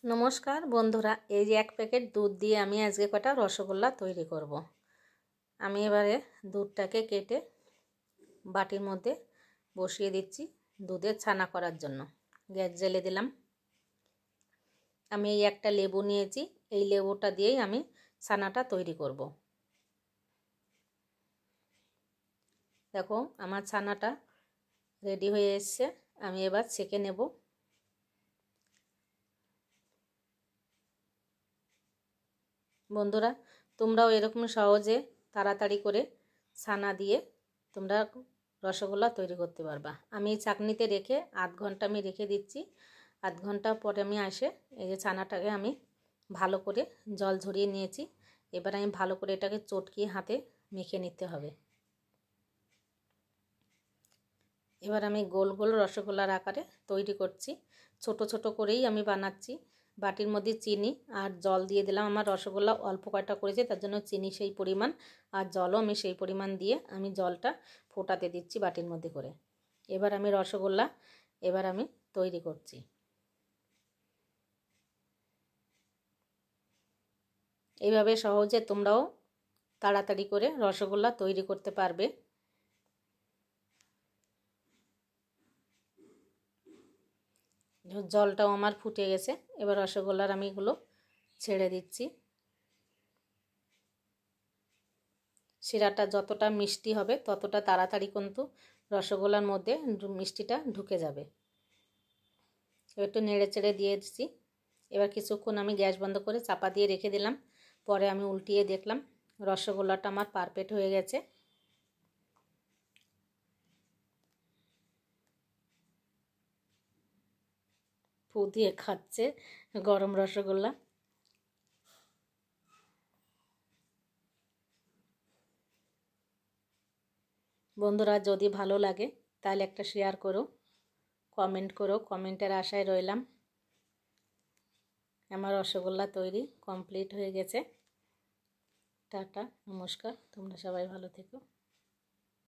নমস্কার বন্ধুরা, এই যে এক প্যাকেট দুধ দিয়ে আমি আজকে কটা রসগোল্লা তৈরি করব। আমি এবারে দুধটাকে কেটে বাটির মধ্যে বসিয়ে দিচ্ছি দুধের ছানা করার জন্য। গ্যাস জ্বেলে দিলাম। আমি এই একটা লেবু নিয়েছি, এই লেবুটা দিয়েই আমি ছানাটা তৈরি করব। দেখো আমার ছানাটা রেডি হয়ে এসছে, আমি এবার ছেঁকে নেব। বন্ধুরা, তোমরাও এরকম সহজে তাড়াতাড়ি করে ছানা দিয়ে তোমরা রসগোল্লা তৈরি করতে পারবা। আমি চাকনিতে রেখে আধ ঘন্টা আমি রেখে দিচ্ছি। আধ ঘন্টা পরে আমি আসে এই যে ছানাটাকে আমি ভালো করে জল ঝরিয়ে নিয়েছি। এবার আমি ভালো করে এটাকে চটকিয়ে হাতে মেখে নিতে হবে। এবার আমি গোল গোল রসগোল্লার আকারে তৈরি করছি। ছোট ছোট করেই আমি বানাচ্ছি। বাটির মধ্যে চিনি আর জল দিয়ে দিলাম। আমার রসগোল্লা অল্প কয়টা করেছে, তার জন্য চিনি সেই পরিমাণ আর জলও আমি সেই পরিমাণ দিয়ে আমি জলটা ফোটাতে দিচ্ছি বাটির মধ্যে করে। এবার আমি রসগোল্লা তৈরি করছি। এইভাবে সহজে তোমরাও তাড়াতাড়ি করে রসগোল্লা তৈরি করতে পারবে। জলটাও আমার ফুটে গেছে। এবার রসগোল্লার আমি এগুলো ছেড়ে দিচ্ছি। শিরাটা যতটা মিষ্টি হবে ততটা তাড়াতাড়ি কিন্তু রসগোল্লার মধ্যে মিষ্টিটা ঢুকে যাবে। একটু নেড়ে চেড়ে দিয়ে দিচ্ছি। এবার কিছুক্ষণ আমি গ্যাস বন্ধ করে চাপা দিয়ে রেখে দিলাম। পরে আমি উল্টিয়ে দেখলাম রসগোল্লাটা আমার পারফেক্ট হয়ে গেছে। ফু দিয়ে খাচ্ছে গরম রসগোল্লা। বন্ধুরা, যদি ভালো লাগে তাহলে একটা শেয়ার করো, কমেন্ট করো। কমেন্টের আশায় রইলাম। আমার রসগোল্লা তৈরি কমপ্লিট হয়ে গেছে। টাটা, নমস্কার। তোমরা সবাই ভালো থেকো।